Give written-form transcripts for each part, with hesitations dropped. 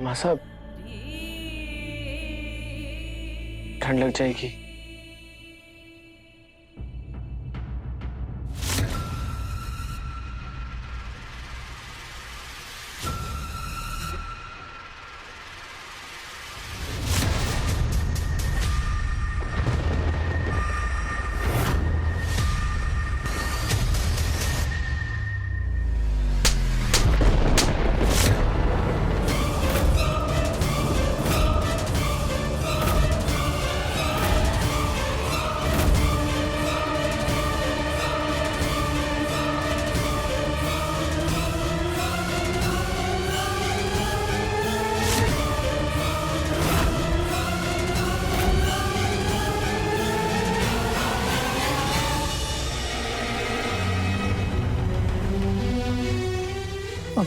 माँ साहब, ठंड लग जाएगी।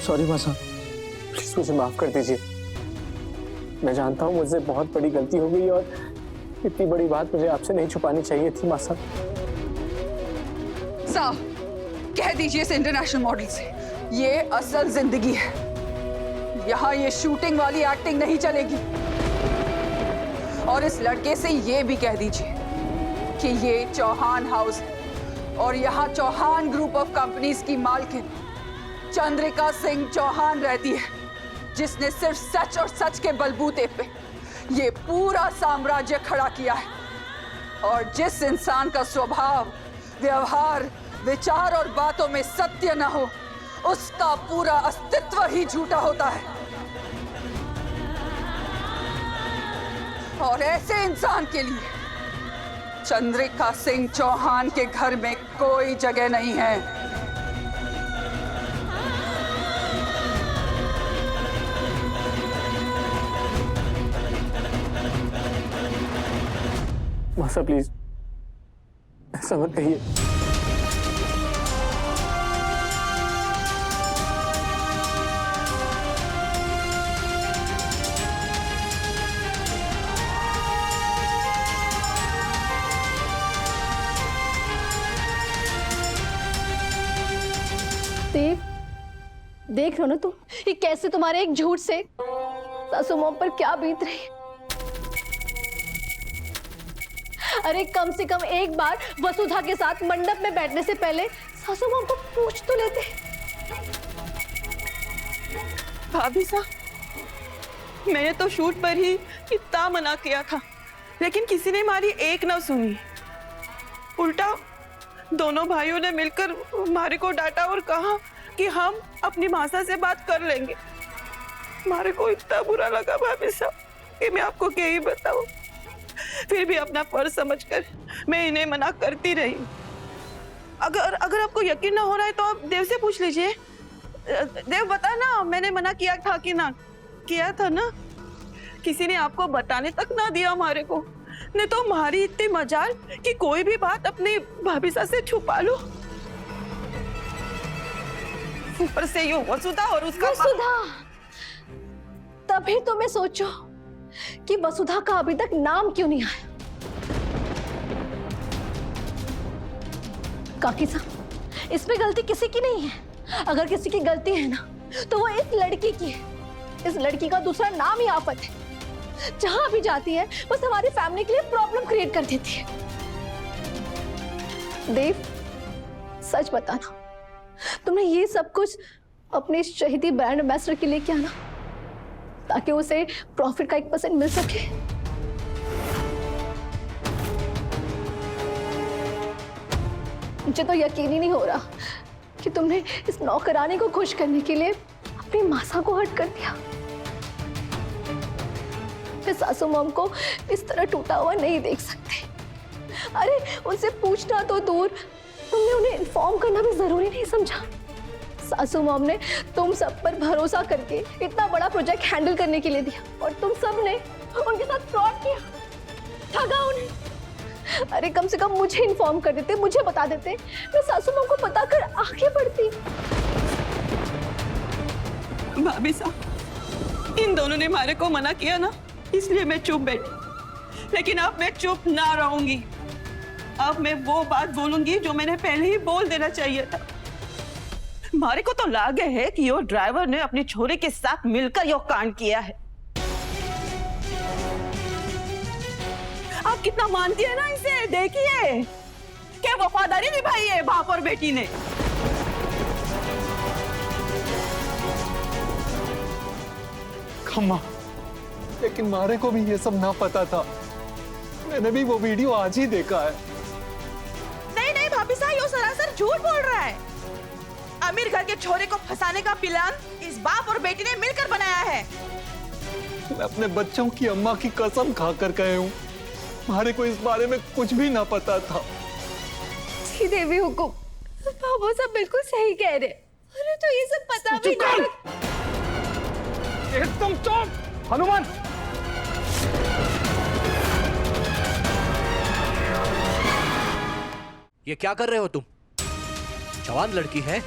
सॉरी माँ साहब, प्लीज मुझे माफ कर दीजिए। मैं जानता हूँ मुझसे बहुत बड़ी गलती हो गई और इतनी बड़ी बात मुझे आपसे नहीं छुपानी चाहिए थी माँ साहब। साहब, कह दीजिए इस इंटरनेशनल मॉडल से, ये असल जिंदगी है। यहाँ ये शूटिंग वाली एक्टिंग नहीं चलेगी। और इस लड़के से ये भी कह दीजिए कि ये चौहान हाउस है और यहाँ चौहान ग्रुप ऑफ कंपनीज की मालकिन चंद्रिका सिंह चौहान रहती है, जिसने सिर्फ सच और सच के बलबूते पे ये पूरा साम्राज्य खड़ा किया है। और जिस इंसान का स्वभाव, व्यवहार, विचार और बातों में सत्य न हो, उसका पूरा अस्तित्व ही झूठा होता है। और ऐसे इंसान के लिए चंद्रिका सिंह चौहान के घर में कोई जगह नहीं है। माँ साहब प्लीज ऐसा मत कहिए। देव, देख रहे हो ना तुम, ये कैसे तुम्हारे एक झूठ से सासू मॉम पर क्या बीत रही है। अरे कम से कम एक बार वसुधा के साथ मंडप में बैठने से पहले सासू माँ को पूछ तो लेते। भाभी साहब, मैंने तो शूट पर ही इतना मना किया था, लेकिन किसी ने हमारी एक ना सुनी। उल्टा दोनों भाइयों ने मिलकर हमारे को डांटा और कहा कि हम अपनी मासा से बात कर लेंगे। हमारे को इतना बुरा लगा भाभी साहब कि मैं आपको क्या ही बताऊं। फिर भी अपना फर्ज समझकर मैं इन्हें मना करती रही। अगर आपको यकीन ना हो रहा है तो आप देव से पूछ लीजिए। देव बता ना, मैंने मना किया था कि ना किया था ना। किसी ने आपको बताने तक ना दिया हमारे को। नहीं तो हमारी इतनी मजाल कि कोई भी बात अपनी भाभी साहब से छुपा लो। ऊपर से यो वसुधा और उसका वसुधा, तभी तो मैं सोचो कि वसुधा का अभी तक नाम क्यों नहीं आया। काकी साहब, इसमें गलती किसी की नहीं है। अगर किसी की गलती है ना तो वो इस लड़की की है। इस लड़की का दूसरा नाम ही आफत है। जहां भी जाती है बस हमारी फैमिली के लिए प्रॉब्लम क्रिएट कर देती है। देव, सच बताना, तुमने ये सब कुछ अपने शहीदी ब्रांड एम्बेसडर के लिए किया ना, ताकि उसे प्रॉफिट का 1% मिल सके। मुझे तो यकीन ही नहीं हो रहा कि तुमने इस नौकरानी को खुश करने के लिए अपनी मासा को हर्ट कर दिया। मैं सासू मॉम को इस तरह टूटा हुआ नहीं देख सकते। अरे उनसे पूछना तो दूर, तुमने उन्हें इन्फॉर्म करना भी जरूरी नहीं समझा। सासू मॉम ने तुम सब पर भरोसा करके इतना बड़ा प्रोजेक्ट हैंडल करने के लिए दिया और तुम सब ने उनके साथ फ्रॉड किया, ठगा उन्हें। अरे कम से कम मुझे इन्फॉर्म कर देते, मुझे बता देते, मैं सासू मॉम को पता कर आगे बढ़ती। भाभी साहब, इन दोनों ने हमारे को मना किया ना, इसलिए मैं चुप बैठी। लेकिन अब मैं चुप ना रहूंगी। अब मैं वो बात बोलूंगी जो मैंने पहले ही बोल देना चाहिए था। मारे को तो लागे है कि यो ड्राइवर ने अपनी छोरी के साथ मिलकर यो कांड किया है। आप कितना मानती है ना इसे, देखिए क्या वफादारी निभाई है बाप और बेटी ने। खम्मा, लेकिन मारे को भी ये सब ना पता था। मैंने भी वो वीडियो आज ही देखा है। नहीं नहीं भाभी साहब, यो सरासर झूठ बोल रहा है। अमीर घर के छोरे को फंसाने का प्लान इस बाप और बेटी ने मिलकर बनाया है। मैं अपने बच्चों की अम्मा की कसम खाकर गए हूँ, मारे को इस बारे में कुछ भी ना पता था। जी देवी हुकुम, बाबू साहब बिल्कुल सही कह रहे। अरे तो ये सब पता भी नहीं। एकदम चुप हनुमान। ये क्या कर रहे हो तुम? जवान लड़की है,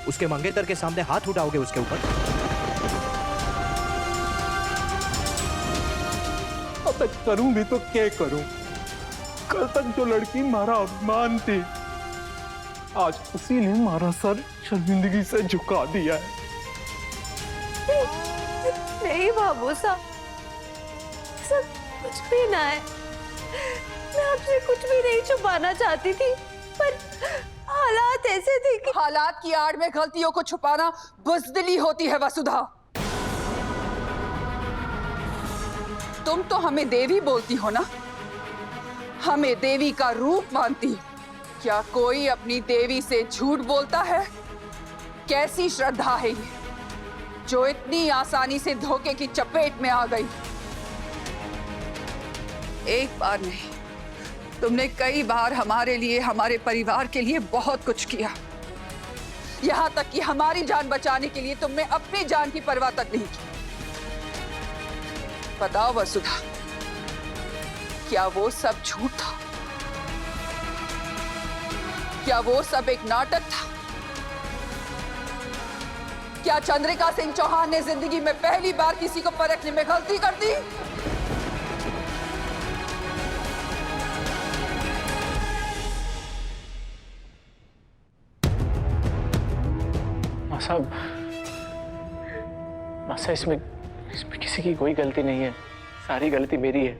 उसके मंगेतर के सामने हाथ उठाओगे उसके ऊपर? अब मैं करूं भी तो क्या करूं? कल तक जो लड़की मारा अपमान थी, आज उसी ने मारा सर शर्मिंदगी से झुका दिया है। नहीं बाबू साहब, सब कुछ भी ना है। मैं आपसे कुछ भी नहीं छुपाना चाहती थी, पर हालात ऐसे थे कि हालात की आड़ में गलतियों को छुपाना बुज़दिली होती है वसुधा। तुम तो हमें देवी बोलती हो ना, हमें देवी का रूप मानती हो। क्या कोई अपनी देवी से झूठ बोलता है? कैसी श्रद्धा है ये, जो इतनी आसानी से धोखे की चपेट में आ गई? एक बार नहीं, तुमने कई बार हमारे लिए, हमारे परिवार के लिए बहुत कुछ किया। यहां तक कि हमारी जान बचाने के लिए तुमने अपनी जान की परवाह तक नहीं की। बताओ वसुधा, क्या वो सब झूठ था? क्या वो सब एक नाटक था? क्या चंद्रिका सिंह चौहान ने जिंदगी में पहली बार किसी को परखने में गलती कर दी? साहब, मासा इसमें किसी की कोई गलती नहीं है, सारी गलती मेरी है।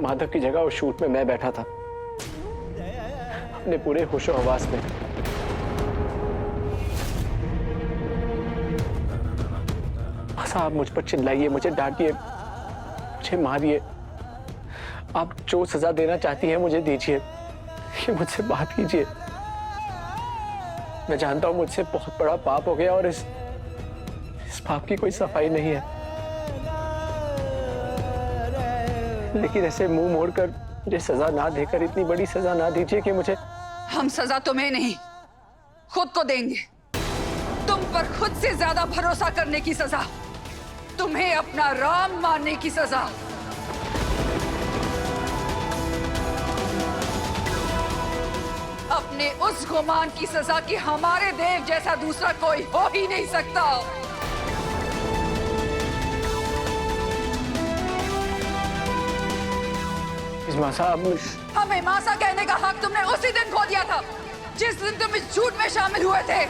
माधव की जगह उस शूट में मैं बैठा था, अपने पूरे होशो हवास में। मासा, आप मुझ पर चिल्लाइए, मुझे डांटिए, मुझे मारिए, आप जो सजा देना चाहती हैं मुझे दीजिए, मुझसे बात कीजिए। मैं जानता हूं मुझसे बहुत बड़ा पाप हो गया और इस पाप की कोई सफाई नहीं है, लेकिन ऐसे मुंह मोड़कर मुझे सजा ना देकर इतनी बड़ी सजा ना दीजिए कि मुझे। हम सजा तुम्हें नहीं, खुद को देंगे। तुम पर खुद से ज्यादा भरोसा करने की सजा, तुम्हें अपना राम मानने की सजा। अपने उस गुमान की सजा कि हमारे देव जैसा दूसरा कोई हो ही नहीं सकता। इस मासा, हमें मासा कहने का हक तुमने उसी दिन खो दिया था जिस दिन तुम इस झूठ में शामिल हुए थे।